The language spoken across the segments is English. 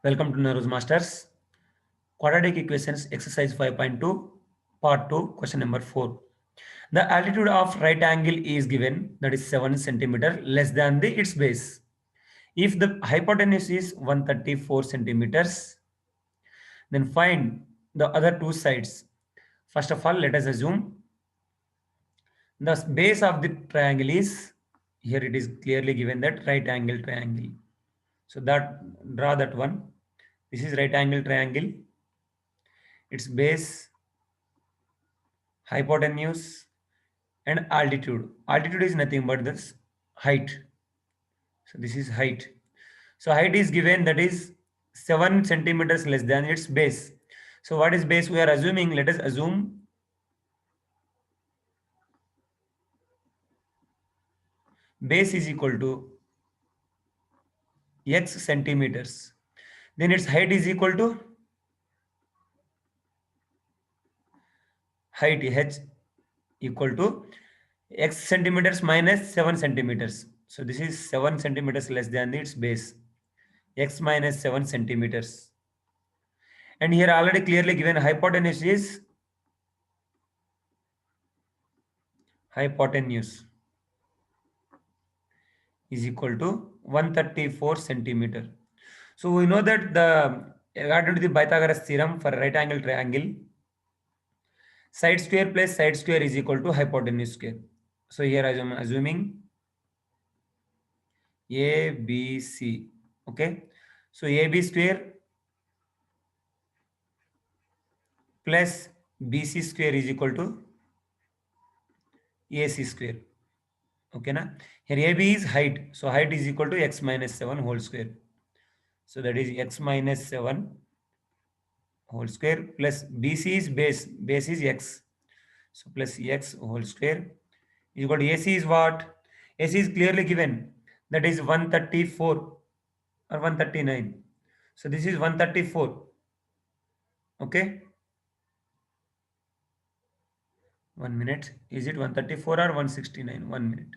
Welcome to Narose Masters. Quadratic equations exercise 5.2 part 2 question number 4. The altitude of right angle is given, that is 7 centimeter less than its base. If the hypotenuse is 134 centimeters, then find the other two sides. First of all, let us assume the base of the triangle is, here it is clearly given that right angle triangle. So that draw that one. This is right angle triangle. Its base, hypotenuse, and altitude. Altitude is nothing but this height. So this is height. So height is given, that is 7 centimeters less than its base. So what is base we are assuming? Let us assume base is equal to x centimeters. Then its height is equal to height h equal to x centimeters minus 7 centimeters. So this is 7 centimeters less than its base. X minus 7 centimeters. And here already clearly given hypotenuse is equal to 134 centimeter. So we know that according to the Pythagoras theorem for right angle triangle, side square plus side square is equal to hypotenuse square. So here I am assuming ABC. Okay. So AB square plus BC square is equal to AC square. Okay, na? Here AB is height. So height is equal to x minus 7 whole square. So that is x minus 7 whole square plus BC is base. Base is x. So plus x whole square is equal to AC is what? AC is clearly given. That is 134 or 139. So this is 134. Okay. 1 minute. Is it 134 or 169? 1 minute.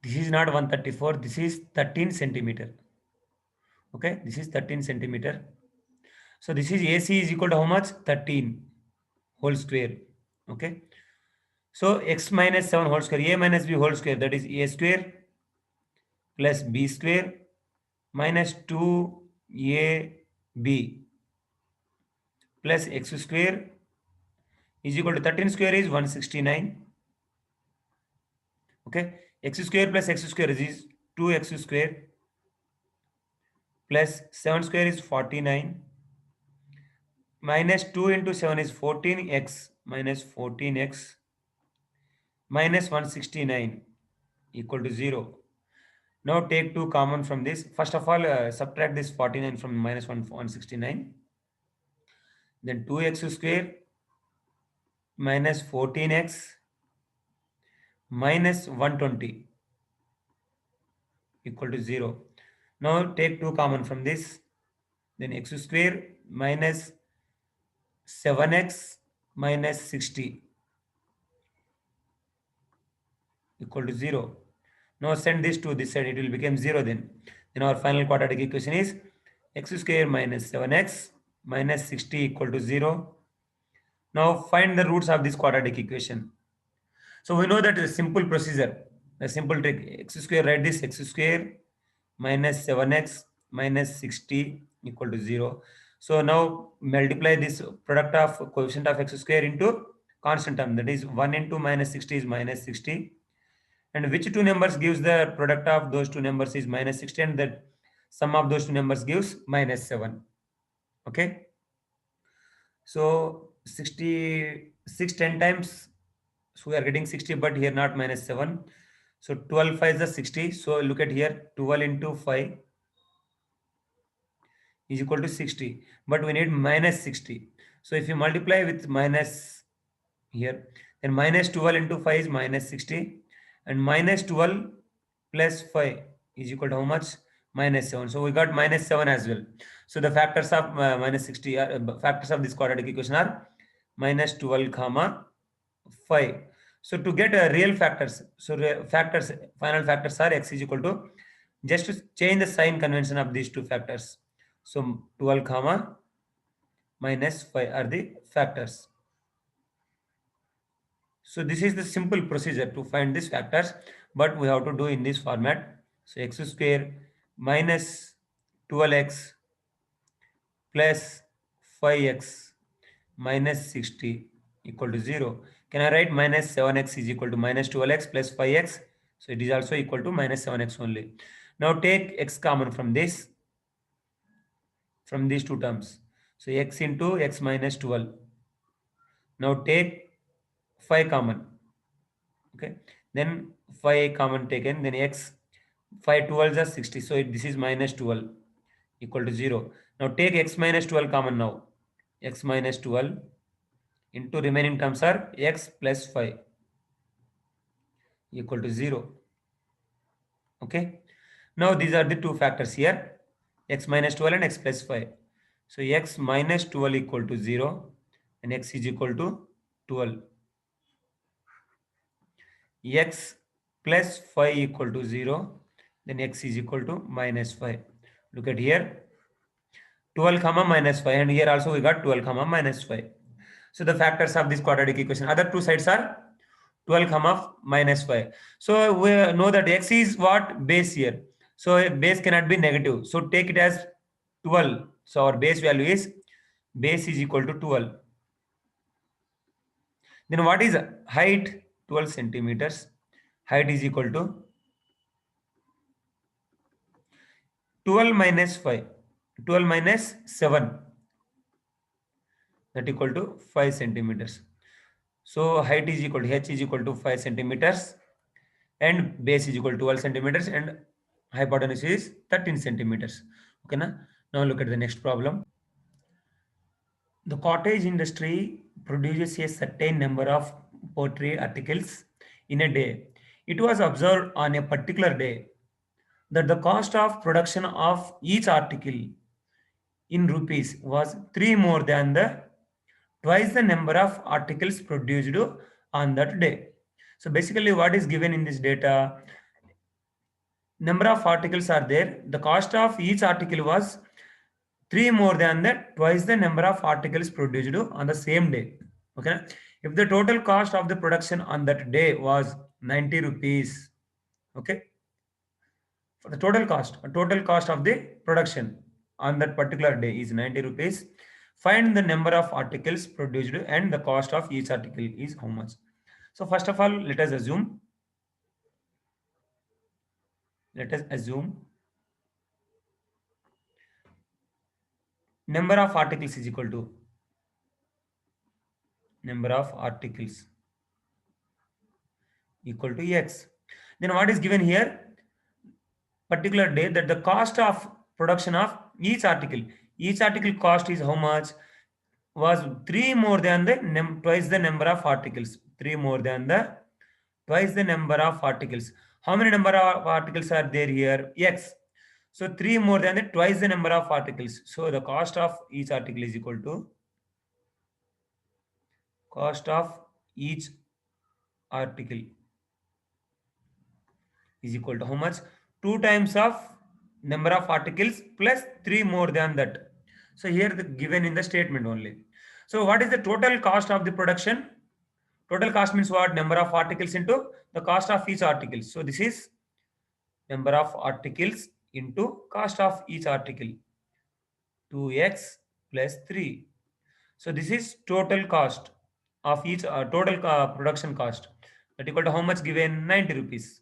This is not 134. This is 13 centimeter. Okay. This is 13 centimeter. So this is AC is equal to how much? 13 whole square. Okay. So x minus 7 whole square, a minus b whole square, that is a square plus b square minus 2ab plus x square is equal to 13 square is 169. Okay. X square plus x square is 2x square plus 7 square is 49 minus 2 into 7 is 14x minus 14x minus 169 equal to 0. Now take 2 common from this. First of all, subtract this 49 from minus 169. Then 2x square minus 14x minus 120 equal to 0. Now take 2 common from this. Then x square minus 7x minus 60 equal to 0. Now send this to this side, it will become 0 then. Then our final quadratic equation is x square minus 7x minus 60 equal to 0. Now find the roots of this quadratic equation. So we know that a simple procedure, a simple trick, x square, write this x square minus 7x minus 60 equal to 0. So now multiply this product of coefficient of x square into constant term, that is 1 into minus 60 is minus 60. And which two numbers gives the product of those two numbers is minus 60, and that sum of those two numbers gives minus 7. Okay. So 66 10 times, so we are getting 60, but here not minus 7. So 12 5 is the 60. So look at here, 12 into 5 is equal to 60, but we need minus 60. So if you multiply with minus here, then minus 12 into 5 is minus 60, and minus 12 plus 5 is equal to how much? Minus 7. So we got minus 7 as well. So the factors of minus 60 are, factors of this quadratic equation are minus 12 comma 5. So to get real factors, so factors, final factors are x is equal to just to change the sign convention of these two factors. So 12 comma minus 5 are the factors. So this is the simple procedure to find these factors, but we have to do in this format. So x square minus 12x plus 5x minus 60 equal to 0. Can I write minus 7x is equal to minus 12x plus 5x? So it is also equal to minus 7x only. Now take x common from these two terms. So x into x minus 12. Now take 5 common. Okay. Then 5 common taken. Then x 5 12 are 60. So this is minus 12 equal to 0. Now take x minus 12 common now. X minus 12 into remaining terms are x plus 5 equal to 0. Okay. Now these are the two factors here, x minus 12 and x plus 5. So x minus 12 equal to 0 and x is equal to 12. X plus 5 equal to 0, then x is equal to minus 5. Look at here, 12 comma minus 5, and here also we got 12 comma minus 5. So the factors of this quadratic equation, other two sides are 12 comma minus 5. So we know that x is what? Base here. So a base cannot be negative. So take it as 12. So our base is equal to 12. Then what is height? 12 centimeters. Height is equal to 12 minus 5. 12 minus 7. That equal to 5 centimeters. So height is equal to h is equal to 5 centimeters and base is equal to 12 centimeters and hypotenuse is 13 centimeters. Okay, now look at the next problem. The cottage industry produces a certain number of pottery articles in a day. It was observed on a particular day that the cost of production of each article in rupees was 3 more than the twice the number of articles produced on that day. So basically what is given in this data, number of articles are there, the cost of each article was 3 more than that twice the number of articles produced on the same day. Okay, if the total cost of the production on that day was 90 rupees, okay, for the total cost of the production on that particular day is 90 rupees. Find the number of articles produced and the cost of each article is how much. So first of all, let us assume number of articles is equal to number of articles equal to x. Then what is given here? Particular day that the cost of production of each article cost is how much? Was 3 more than the twice the number of articles. 3 more than the twice the number of articles. How many number of articles are there here? X. So 3 more than the twice the number of articles. So the cost of each article is equal to cost of each article is equal to how much? 2 times of number of articles plus 3 more than that. So here the given in the statement only. So what is the total cost of the production? Total cost means what? Number of articles into the cost of each article. So this is number of articles into cost of each article. 2x plus 3. So this is total cost of each total production cost. That equal to how much given? 90 rupees.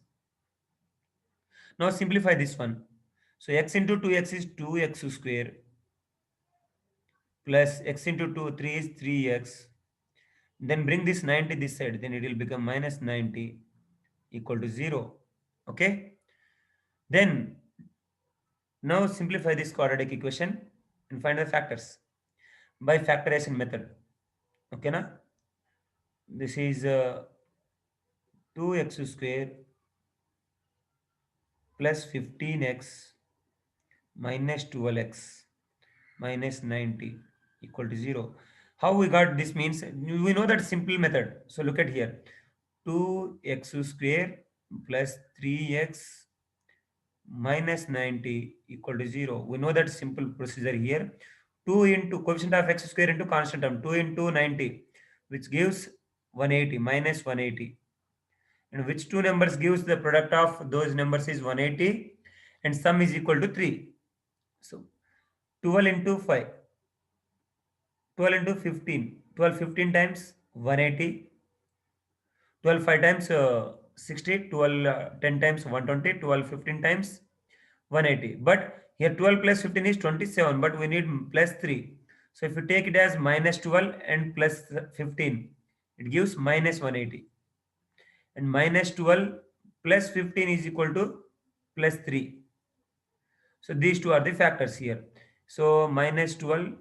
Now simplify this one. So x into 2x is 2x square plus x into 2 3 is 3x. Then bring this 90 this side. Then it will become minus 90 equal to 0. Okay. Then now simplify this quadratic equation and find the factors by factorization method. Okay, na? This is 2x square plus 15x minus 12x minus 90 equal to 0. How we got this means we know that simple method. So look at here, 2x square plus 3x minus 90 equal to 0. We know that simple procedure here. 2 into coefficient of x square into constant term, 2 into 90, which gives 180, minus 180. And which two numbers gives the product of those numbers is 180 and sum is equal to 3. So 12 into 5, 12 into 15, 12 15 times 180, 12 5 times 60, 12 10 times 120, 12 15 times 180. But here 12 plus 15 is 27, but we need plus 3. So if you take it as minus 12 and plus 15, it gives minus 180. And minus 12 plus 15 is equal to plus 3. So these two are the factors here. So minus 12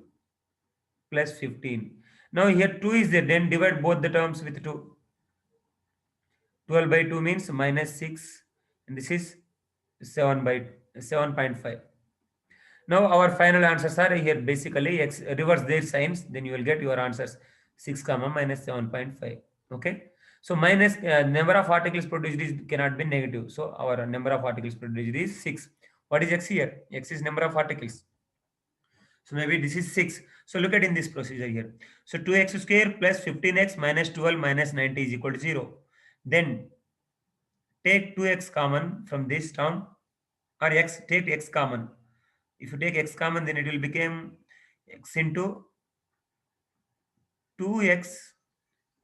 plus 15. Now here 2 is there, then divide both the terms with 2. 12 by 2 means minus 6, and this is 7 by 7.5. Now our final answers are here. Basically, reverse their signs, then you will get your answers 6 comma minus 7.5. Okay. So minus number of articles produced is cannot be negative. So our number of articles produced is 6. What is x here? X is number of articles. So maybe this is 6. So look at in this procedure here. So 2x square plus 15x minus 12 minus 90 is equal to 0. Then take 2x common from this term, or take x common. If you take x common, then it will become x into 2x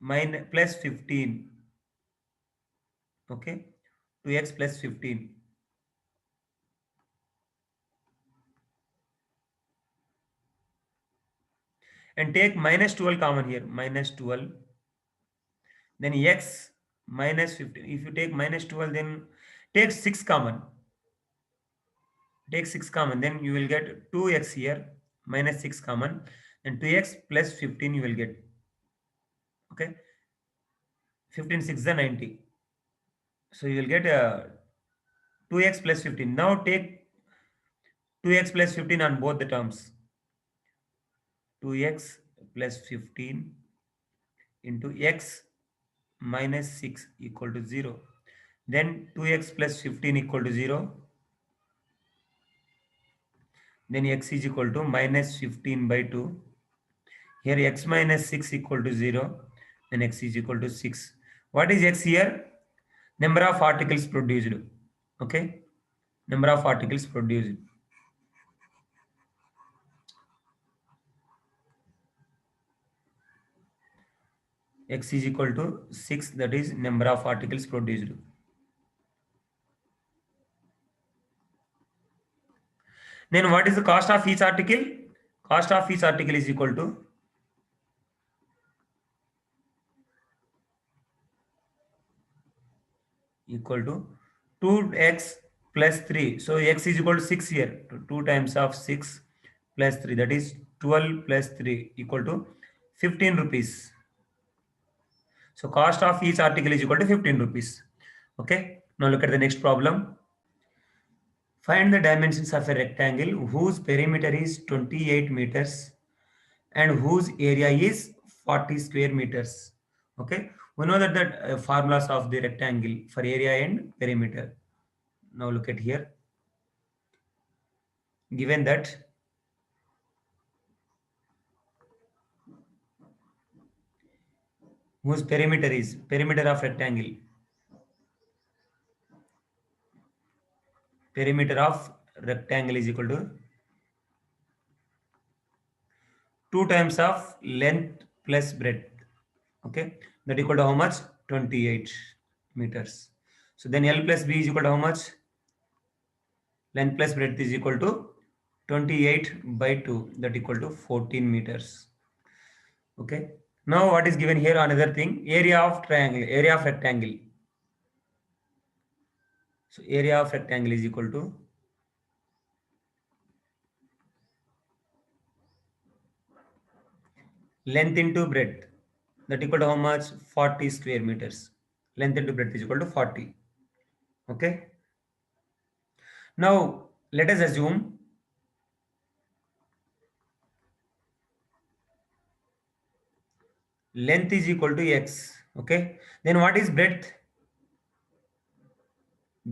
minus plus 15. Okay, 2x plus 15. And take minus 12 common here, minus 12. Then x minus 15. If you take minus 12, then take 6 common. Take 6 common, then you will get 2x here, minus 6 common, and 2x plus 15 you will get. Okay, 15 6 is 90. So you will get 2x plus 15. Now take 2x plus 15 on both the terms. 2x plus 15 into x minus 6 equal to 0. Then 2x plus 15 equal to 0. Then x is equal to minus 15 by 2. Here x minus 6 equal to 0. Then x is equal to 6. What is x here? Number of articles produced. Okay. Number of articles produced. X is equal to 6. That is number of articles produced. Then what is the cost of each article? Cost of each article is equal to 2x plus 3. So x is equal to 6 here. 2 times of 6 plus 3. That is 12 plus 3 equal to 15 rupees. So cost of each article is equal to 15 rupees. Okay. Now look at the next problem. Find the dimensions of a rectangle whose perimeter is 28 meters and whose area is 40 square meters. Okay. We know that the formulas of the rectangle for area and perimeter. Now look at here. Given that whose perimeter is perimeter of rectangle. Perimeter of rectangle is equal to 2 times of length plus breadth. Okay, that equal to how much? 28 meters. So then L plus B is equal to how much? Length plus breadth is equal to 28 by 2, that equal to 14 meters. Okay. Now what is given here? Another thing, area of triangle, area of rectangle. So area of rectangle is equal to length into breadth, that equal to how much? 40 square meters. Length into breadth is equal to 40. Okay. Now let us assume length is equal to x. Okay. Then what is breadth?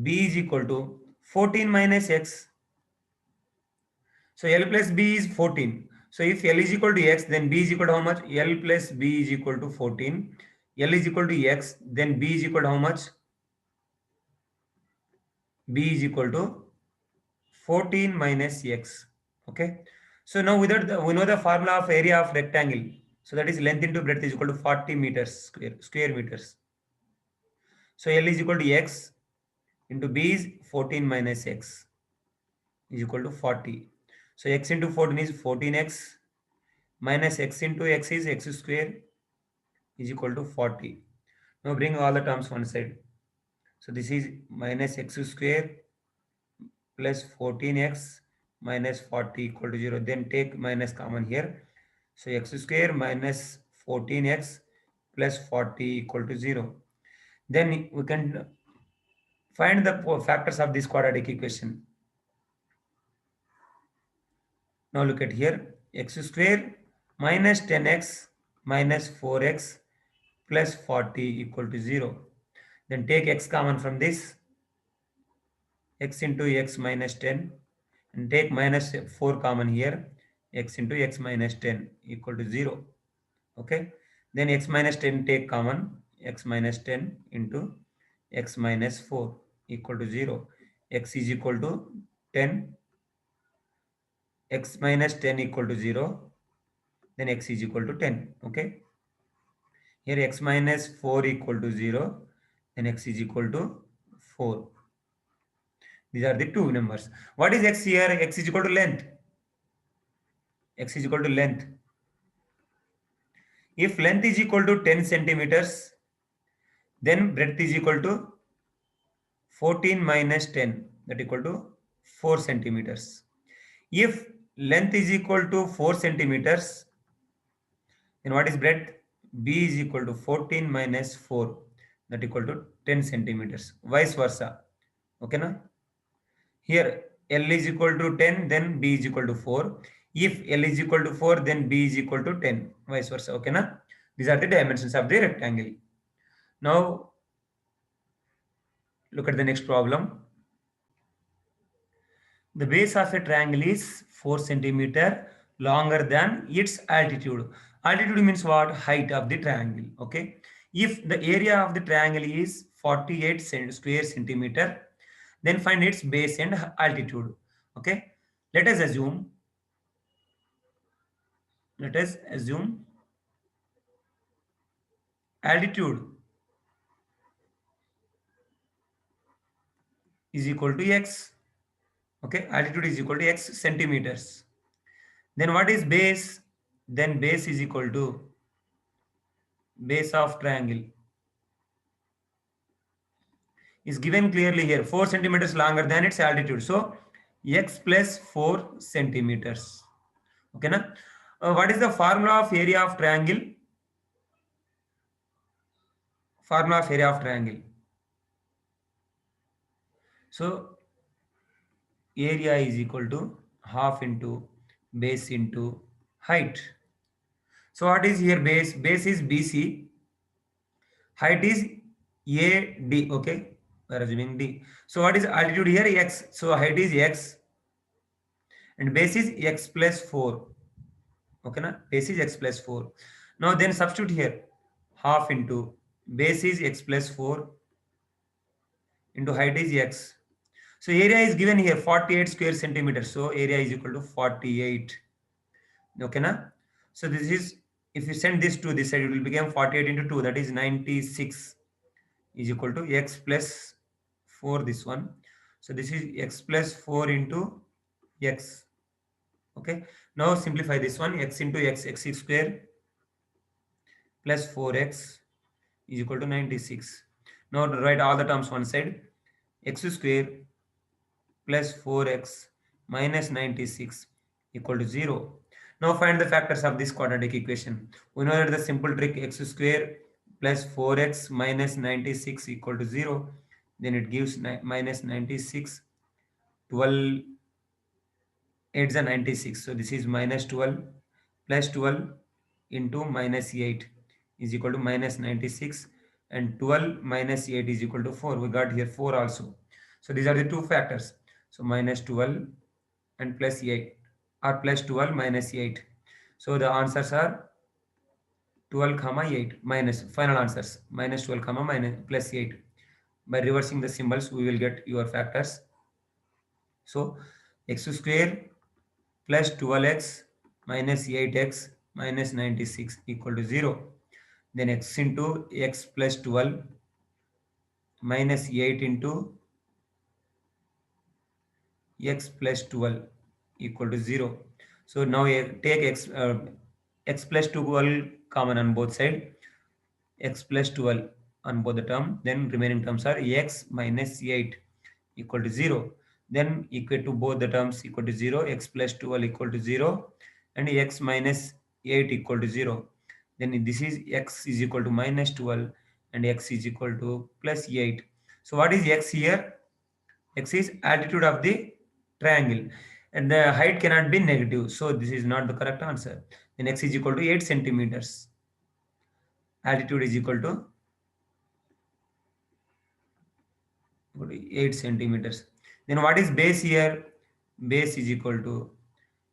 B is equal to 14 minus x. So L plus B is 14. So if L is equal to x, then B is equal to how much? L plus B is equal to 14. L is equal to x, then B is equal to how much? B is equal to 14 minus x. Okay. So now without we know the formula of area of rectangle. So that is length into breadth is equal to 40 meters square meters. So L is equal to x into B is 14 minus x is equal to 40. So x into 14 is 14x minus x into x is x square is equal to 40. Now bring all the terms one side. So this is minus x square plus 14x minus 40 equal to 0. Then take minus common here. So x square minus 14x plus 40 equal to 0. Then we can find the factors of this quadratic equation. Now look at here. X square minus 10x minus 4x plus 40 equal to 0. Then take x common from this. X into x minus 10 and take minus 4 common here. X into x minus 10 equal to 0. Okay. Then x minus 10 take common. X minus 10 into x minus 4 equal to 0. X is equal to 10. X minus 10 equal to 0. Then x is equal to 10. Okay. Here x minus 4 equal to 0. Then x is equal to 4. These are the two numbers. What is x here? X is equal to length. X is equal to length. If length is equal to 10 centimeters, then breadth is equal to 14 minus 10, that equal to 4 centimeters. If length is equal to 4 centimeters, then what is breadth? B is equal to 14 minus 4, that equal to 10 centimeters. Vice versa. Okay, na? Here L is equal to 10, then B is equal to 4. If L is equal to 4, then B is equal to 10. Vice versa. Okay, na? These are the dimensions of the rectangle. Now look at the next problem. The base of a triangle is 4 centimeter longer than its altitude. Altitude means what? Height of the triangle. Okay. If the area of the triangle is 48 square centimeter, then find its base and altitude. Okay. Let us assume. Let us assume altitude is equal to x. Okay. Altitude is equal to x centimeters. Then what is base? Then base is equal to base of triangle is given clearly here, 4 centimeters longer than its altitude. So x plus 4 centimeters. Okay, na? What is the formula of area of triangle? Formula of area of triangle. So area is equal to half into base into height. So what is here base? Base is BC. Height is AD. Okay, we are assuming D. So what is altitude here? X. So height is x and base is x plus 4. Okay, na? Base is x plus 4. Now then substitute here. Half into base is x plus 4 into height is x. So area is given here 48 square centimeters. So area is equal to 48. Okay, na? So this is, if you send this to this side, it will become 48 into 2. That is 96 is equal to x plus 4 this one. So this is x plus 4 into x. Okay. Now simplify this one. X into x, x square plus 4x is equal to 96. Now write all the terms one side. X square plus 4x minus 96 equal to 0. Now find the factors of this quadratic equation. We know that the simple trick x square plus 4x minus 96 equal to 0. Then it gives minus 96. 12 8 is a 96. So this is minus 12 plus 12 into minus 8 is equal to minus 96, and 12 minus 8 is equal to 4. We got here 4 also. So these are the two factors. So minus 12 and plus 8, or plus 12 minus 8. So the answers are 12 comma 8, minus final answers minus 12 comma minus plus 8. By reversing the symbols we will get your factors. So x square plus 12x minus 8x minus 96 equal to 0. Then x into x plus 12 minus 8 into x plus 12 equal to 0. So now take x plus 12 common on both sides, x plus 12 on both the term, then remaining terms are x minus 8 equal to 0. Then equate to both the terms equal to 0, x plus 12 equal to 0 and x minus 8 equal to 0. Then this is x is equal to minus 12 and x is equal to plus 8. So what is x here? X is altitude of the triangle and the height cannot be negative. So this is not the correct answer. Then x is equal to 8 centimeters. Altitude is equal to 8 centimeters. Then what is base here? Base is equal to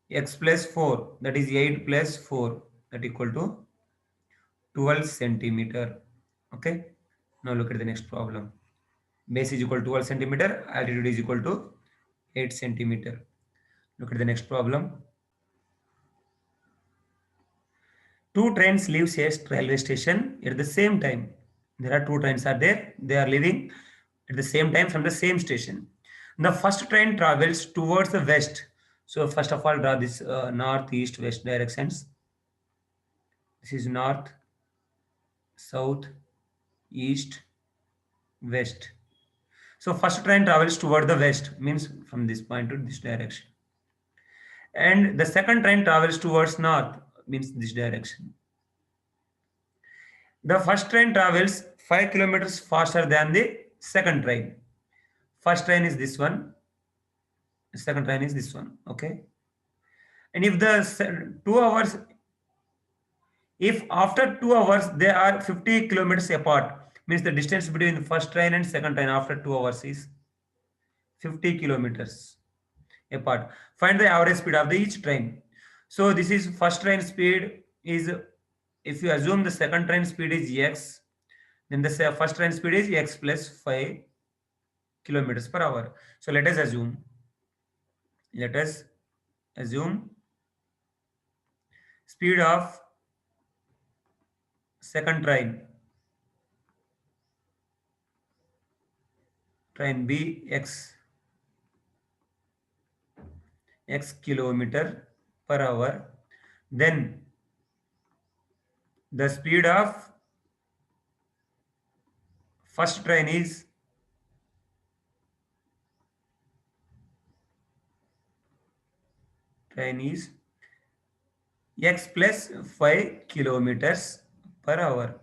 x plus 4, that is 8 plus 4, that equal to 12 centimeter. Okay. Now look at the next problem. Base is equal to 12 centimeter, altitude is equal to 8 centimeter. Look at the next problem. Two trains leave a railway station at the same time. There are two trains are there. They are leaving at the same time from the same station. The first train travels towards the west. So first of all, draw this north, east, west directions. This is north, south, east, west. So first train travels toward the west, means from this point to this direction. And the second train travels towards north, means this direction. The first train travels 5 kilometers faster than the second train. First train is this one, the second train is this one. Okay. And if the 2 hours, if after 2 hours they are 50 kilometers apart, means the distance between the first train and second train after 2 hours is 50 kilometers apart. Find the average speed of the each train. So this is first train speed is, if you assume the second train speed is x, then the first train speed is x plus 5 kilometers per hour. So let us assume speed of second train B x kilometer per hour. Then the speed of first train is x plus 5 kilometers per hour.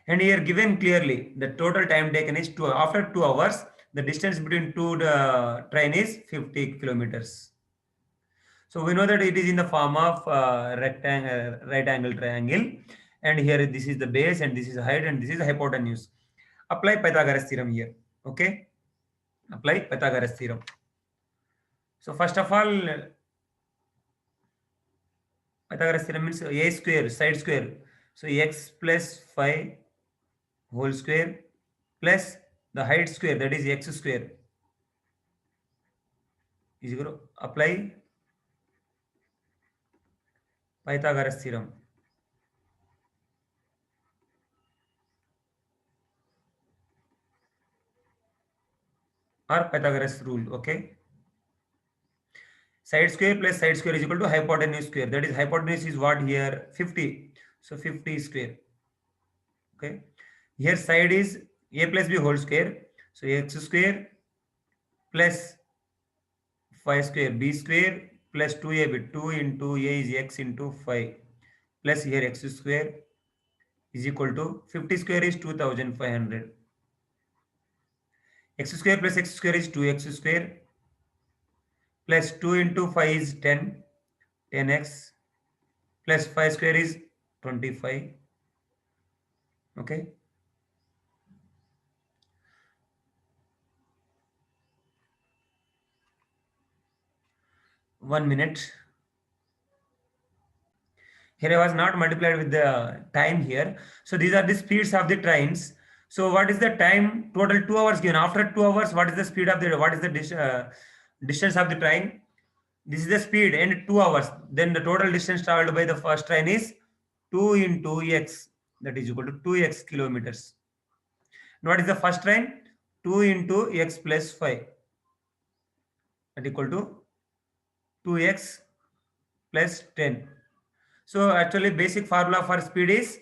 And here given clearly the total time taken is 2. After 2 hours, the distance between two the train is 50 kilometers. So we know that it is in the form of rectangle, right angle triangle. And here this is the base and this is height and this is hypotenuse. Apply Pythagoras theorem here. Okay. Apply Pythagoras theorem. So first of all, Pythagoras theorem means a square, side square. So x plus 5 whole square plus the height square, that is x square, is equal to apply Pythagoras theorem or Pythagoras rule. Okay. Side square plus side square is equal to hypotenuse square. That is hypotenuse is what here 50. So 50 square. Okay. Here side is a plus b whole square. So x square plus 5 square b square plus 2ab. 2 into a is x into 5 plus here x square is equal to 50 square is 2500. X square plus x square is 2x square plus 2 into 5 is 10. 10x plus 5 square is 25. Okay. 1 minute. Here I was not multiplied with the time here. So these are the speeds of the trains. So what is the time? Total 2 hours given. After 2 hours, what is the speed of the, what is the distance of the train? This is the speed and 2 hours. Then the total distance traveled by the first train is 2 into x. That is equal to 2x kilometers. And what is the first train? 2 into x plus 5. That equal to 2x plus 10. So actually basic formula for speed is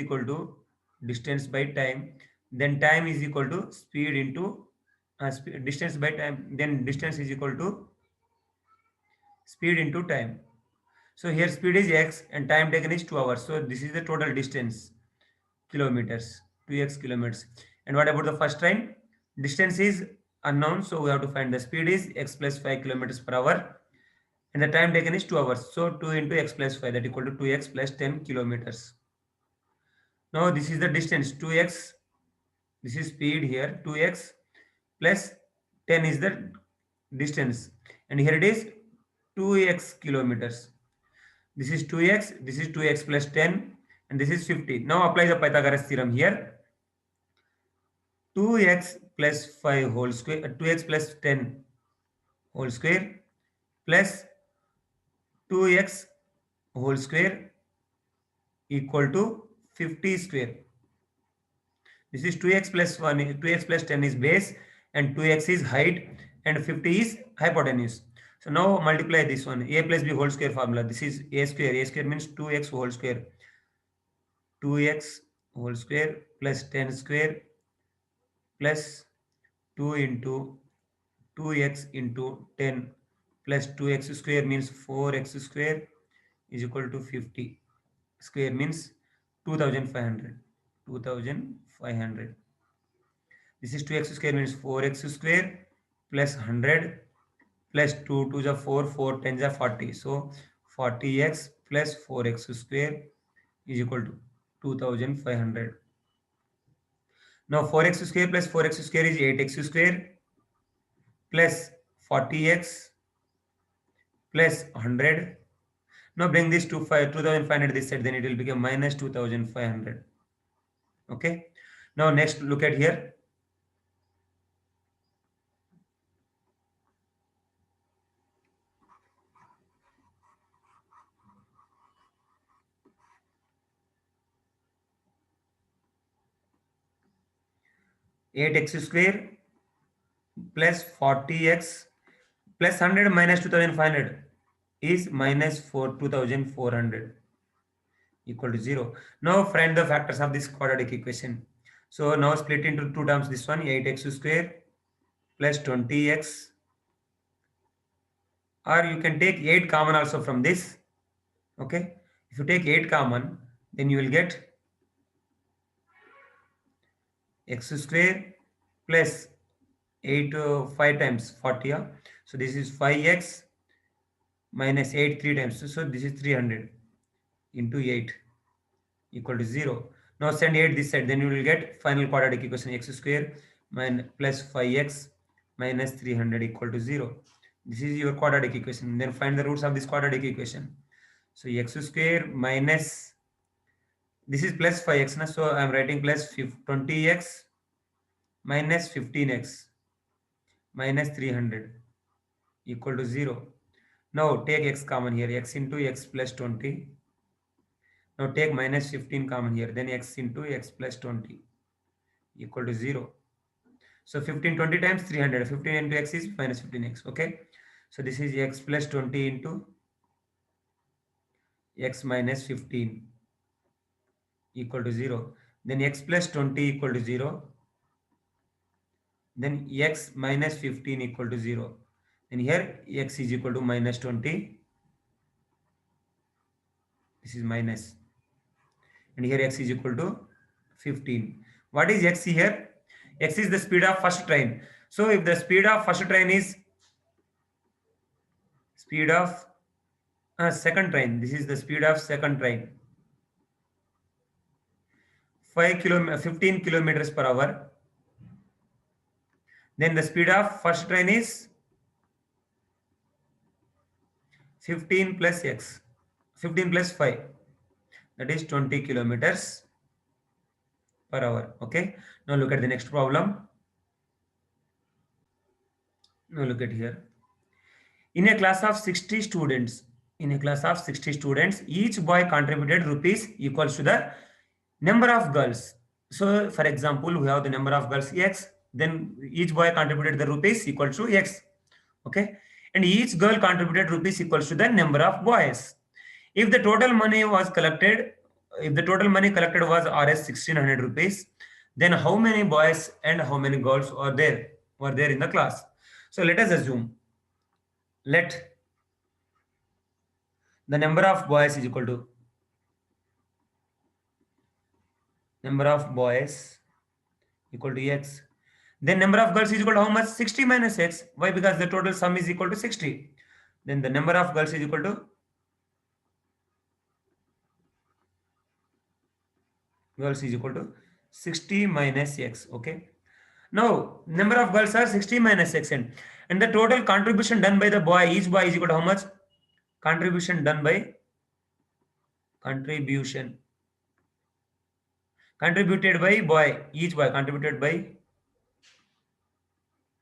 equal to distance by time. Then time is equal to speed into distance by time. Then distance is equal to speed into time. So here speed is x and time taken is 2 hours. So this is the total distance kilometers, 2x kilometers. And what about the first train? Distance is unknown, so we have to find the speed is x plus 5 kilometers per hour and the time taken is 2 hours. So 2 into x plus 5, that equal to 2x plus 10 kilometers. Now this is the distance 2x. This is speed here 2x plus 10 is the distance and here it is 2x kilometers. This is 2x, this is 2x plus 10 and this is 50. Now apply the Pythagoras theorem here. 2x plus 5 whole square, 2x plus 10 whole square plus 2x whole square equal to 50 square. This is 2x plus 1, 2x plus 10 is base and 2x is height and 50 is hypotenuse. So now multiply this one, a plus b whole square formula. This is a square means 2x whole square. 2x whole square plus 10 square plus 2 into 2x into 10 plus 2x square means 4x square is equal to 50. Square means 2500. 2500. This is 2x square means 4x square plus 100 plus 2 to the 4, 4 10 the 40. So 40x plus 4x square is equal to 2500. Now 4x square plus 4x square is 8x square plus 40x plus 100. Now bring this to 2500 this side, then it will become minus 2500. Okay. Now next look at here. 8x square plus 40x plus 100 minus 2500 is minus 2400 equal to 0. Now find the factors of this quadratic equation. So now split into two terms, this one 8x square plus 20x, or you can take 8 common also from this. Okay, if you take 8 common, then you will get x square plus 8 5 times 40. Yeah? So this is 5x minus 8 3 times. So this is 300 into 8 equal to 0. Now send 8 this side, then you will get final quadratic equation x square plus 5x minus 300 equal to 0. This is your quadratic equation. Then find the roots of this quadratic equation. So x square minus, this is plus 5x, na? So I am writing plus 20x minus 15x minus 300 equal to 0. Now take x common here, x into x plus 20. Now take minus 15 common here, then x into x plus 20 equal to 0. So 15 20 times 300, 15 into x is minus 15x. Okay. So this is x plus 20 into x minus 15 equal to 0. Then x plus 20 equal to 0. Then x minus 15 equal to 0. And here x is equal to minus 20. This is minus. And here x is equal to 15. What is x here? X is the speed of first train. So if the speed of first train is speed of second train, this is the speed of second train. 15 kilometers per hour. Then the speed of first train is 15 plus x, 15 plus 5, that is 20 kilometers per hour. Okay, now look at the next problem. Now look at here. In a class of 60 students, each boy contributed rupees equals to the number of girls. So, for example, we have the number of girls x, then each boy contributed the rupees equal to x. Okay, and each girl contributed rupees equals to the number of boys. If the total money was collected, if the total money collected was Rs 1600 rupees, then how many boys and how many girls were there in the class? So let us assume, let the number of boys is equal to number of boys equal to x. Then number of girls is equal to how much? 60 minus x. Why? Because the total sum is equal to 60. Then the number of girls is equal to girls is equal to 60 minus x. Okay. Now number of girls are 60 minus x, and the total contribution done by the boy, each boy is equal to how much? Contribution done by contribution contributed by boy, each boy contributed by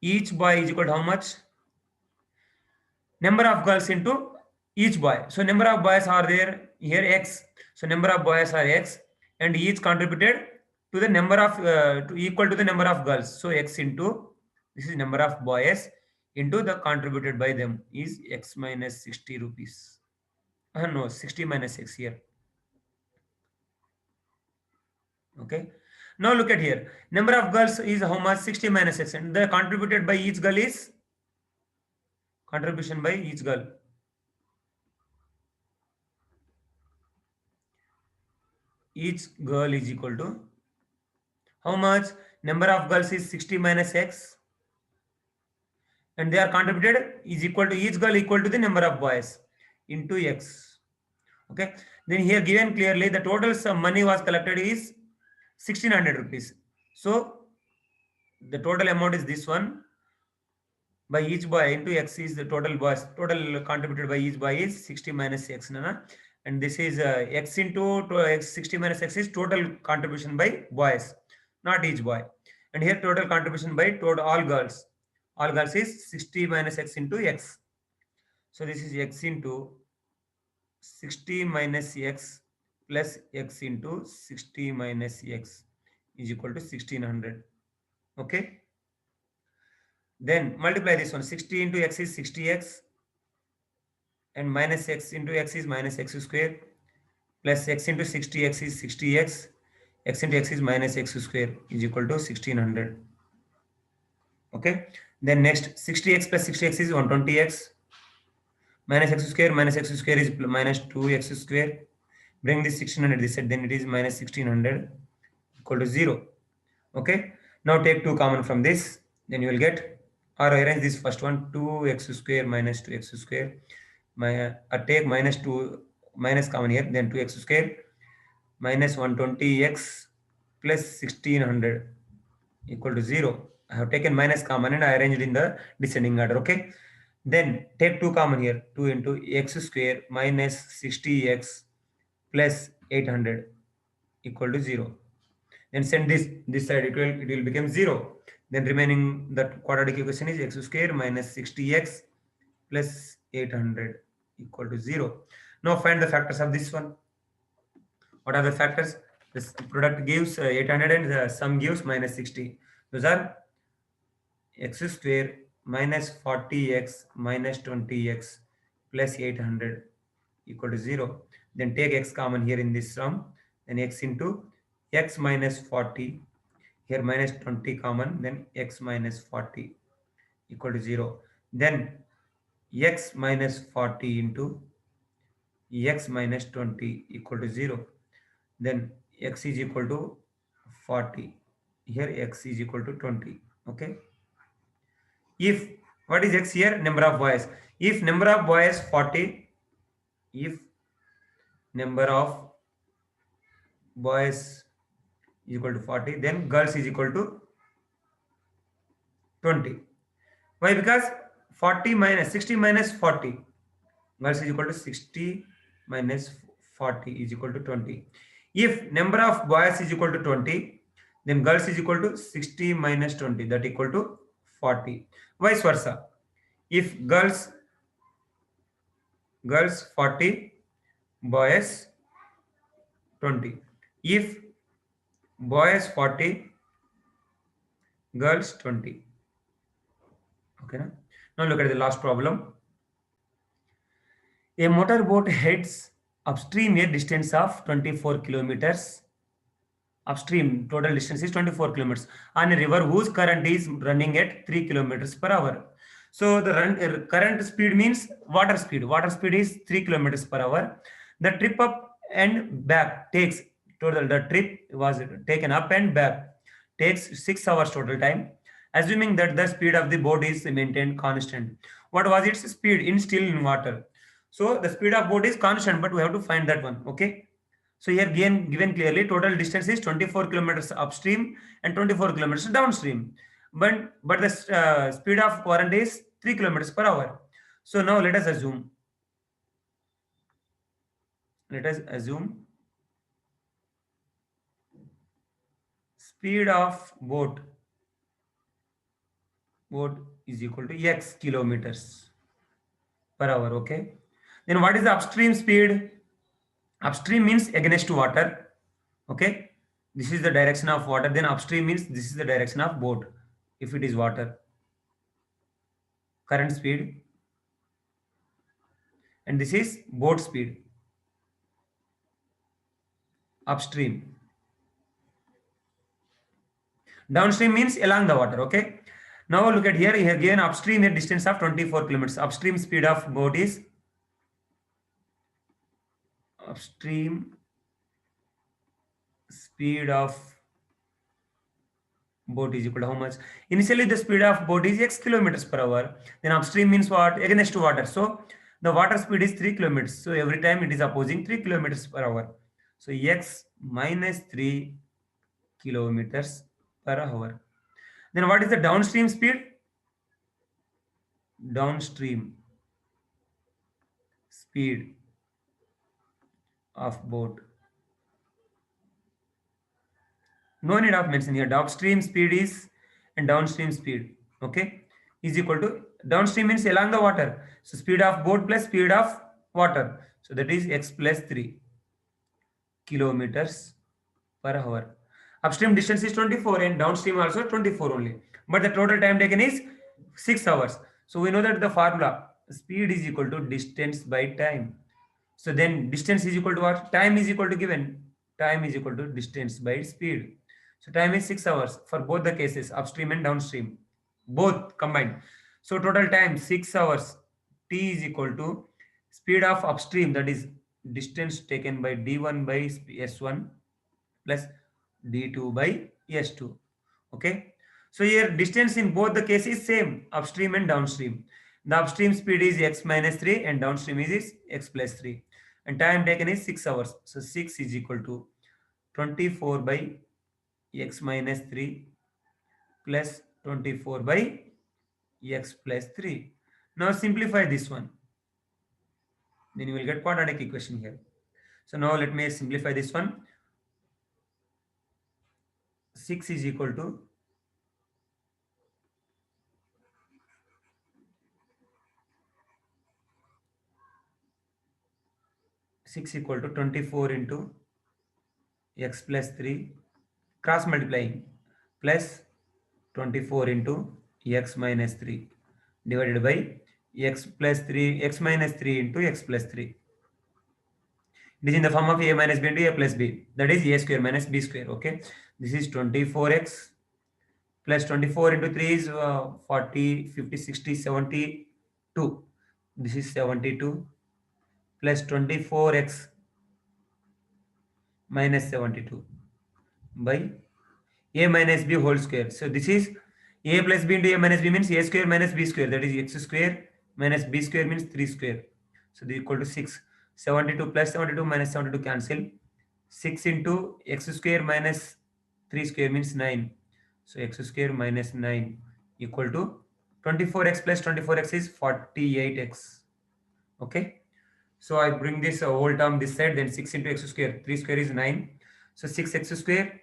each boy is equal to how much? Number of girls into each boy. So number of boys are there here x. So number of boys are x, and each contributed to the number of to equal to the number of girls. So x into this is number of boys into the contributed by them is x minus 60 rupees. No, 60 minus x here. Okay. Now look at here. Number of girls is how much? 60 minus x, and the contributed by each girl is contribution by each girl. Each girl is equal to how much? Number of girls is 60 minus x, and they are contributed is equal to each girl equal to the number of boys into x. Okay. Then here given clearly the total sum money was collected is 1600 rupees. So the total amount is this one by each boy into x is the total boys. Total contributed by each boy is 60 minus x. Nana. And this is x into x 60 minus x is total contribution by boys, not each boy. And here total contribution by total all girls. All girls is 60 minus x into x. So this is x into 60 minus x plus x into 60 minus x is equal to 1600. Okay. Then multiply this one. 60 into x is 60x, and minus x into x is minus x square, plus x into 60x is 60x, x into x is minus x square is equal to 1600. Okay. Then next 60x plus 60x is 120x, minus x square is minus 2x square. Bring this 1600 this side, then it is minus 1600 equal to 0. Okay. Now take 2 common from this, then you will get, or arrange this first one, 2x square minus 2x square. Take minus 2 minus common here, then 2x square minus 120x plus 1600 equal to 0. I have taken minus common and I arranged in the descending order. Okay. Then take 2 common here, 2 into x square minus 60x plus 800 equal to 0. Then send this side, it will become 0. Then remaining that quadratic equation is x square minus 60x plus 800 equal to 0. Now find the factors of this one. What are the factors? This product gives 800 and the sum gives minus 60. Those are x square minus 40x minus 20x plus 800 equal to 0. Then take x common here in this sum. Then x into x minus 40. Here minus 20 common. Then x minus 40 equal to 0. Then x minus 40 into x minus 20 equal to 0. Then x is equal to 40. Here x is equal to 20. Okay. If what is x here? Number of boys. If number of boys 40, if number of boys is equal to 40, then girls is equal to 20. Why? Because 40 minus 60 minus 40. Girls is equal to 60 minus 40 is equal to 20. If number of boys is equal to 20, then girls is equal to 60 minus 20, that equal to 40. Vice versa. If girls 40, boys 20. If boys 40, girls 20. Okay. Now look at the last problem. A motorboat heads upstream a distance of 24 kilometers. Upstream total distance is 24 kilometers on a river whose current is running at 3 kilometers per hour. So the current speed means water speed. Water speed is 3 kilometers per hour. The trip up and back takes total. The trip was taken up and back takes 6 hours total time. Assuming that the speed of the boat is maintained constant. What was its speed in still in water? So the speed of boat is constant, but we have to find that one. Okay. So here again given clearly total distance is 24 kilometers upstream and 24 kilometers downstream. But the speed of current is 3 kilometers per hour. So now let us assume speed of boat is equal to x kilometers per hour. Okay. Then what is the upstream speed? Upstream means against water. Okay. This is the direction of water. Then upstream means this is the direction of boat. If it is water, current speed, and this is boat speed upstream. Downstream means along the water. Okay. Now look at here. Here given upstream a distance of 24 kilometers. Upstream speed of boat is upstream speed of boat is equal to how much? Initially the speed of boat is x kilometers per hour. Then upstream means what? Against water. So the water speed is 3 kilometers. So every time it is opposing 3 kilometers per hour. So x minus 3 kilometers per hour. Then what is the downstream speed? Downstream speed of boat. No need of mention here. Downstream speed is and downstream speed. Okay. Is equal to downstream means along the water. So speed of boat plus speed of water. So that is x plus 3 kilometers per hour. Upstream distance is 24 and downstream also 24 only. But the total time taken is 6 hours. So we know that the formula speed is equal to distance by time. So then distance is equal to what? Time is equal to given. Time is equal to distance by speed. So time is 6 hours for both the cases, upstream and downstream, both combined. So total time 6 hours. T is equal to speed of upstream, that is distance taken by d1 by s1 plus d2 by s2. Okay. So here distance in both the cases same, upstream and downstream. The upstream speed is x minus 3 and downstream is x plus 3. And time taken is 6 hours. So 6 is equal to 24 by x minus 3 plus 24 by x plus 3. Now simplify this one. Then you will get quadratic equation here. So now let me simplify this one. 6 is equal to 24 into x plus 3 cross multiplying plus 24 into x minus 3 divided by x plus 3 x minus 3 into x plus 3. It is in the form of a minus b into a plus b, that is a square minus b square. Okay, this is 24x plus 24 into 3 is 40 50 60 72. This is 72 plus 24x minus 72 by a minus b whole square. So this is a plus b into a minus b means a square minus b square, that is x square minus b square means 3 square. So this is equal to 6. 72 plus 72 minus 72 cancel. 6 into x square minus 3 square means 9. So x square minus 9 equal to 24x plus 24x is 48x. Okay. So I bring this whole term this side, then 6 into x square. 3 square is 9. So 6x square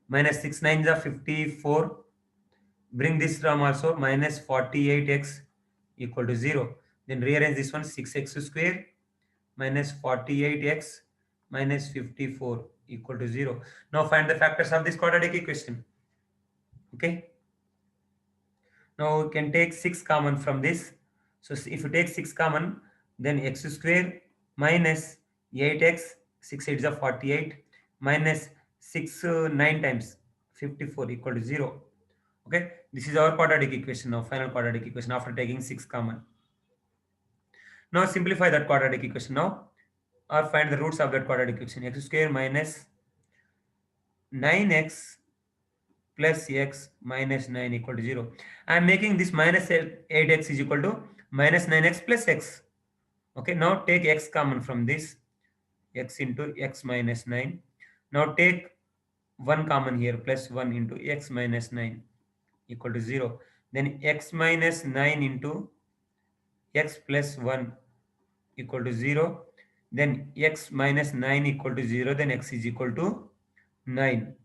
minus 6 9 is 54. Bring this term also, minus 48x equal to 0. Then rearrange this one, 6x square minus 48x minus 54 equal to 0. Now find the factors of this quadratic equation. Okay. Now we can take 6 common from this. So if you take 6 common, then x square minus 8x, 6 8 is 48, minus 6 9 times 54 equal to 0. Okay, this is our quadratic equation now, final quadratic equation after taking 6 common. Now simplify that quadratic equation now, or find the roots of that quadratic equation. X square minus 9x plus x minus 9 equal to 0. I am making this minus 8x is equal to minus 9x plus x. Okay, now take x common from this, x into x minus 9. Now take 1 common here, plus 1 into x minus 9 equal to 0. Then x minus 9 into x plus 1 equal to 0. Then x minus 9 equal to 0. Then x is equal to 9.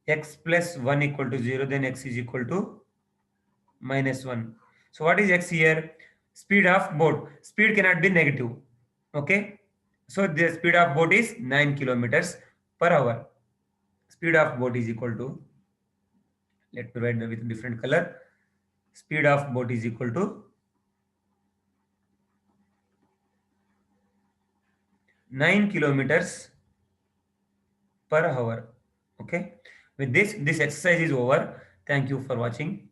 X plus 1 equal to 0. Then x is equal to minus 1. So what is x here? Speed of boat. Speed cannot be negative. Okay. So the speed of boat is 9 kilometers per hour. Speed of boat is equal to, let me write with different color. Speed of boat is equal to 9 kilometers per hour. Okay. With this exercise is over. Thank you for watching.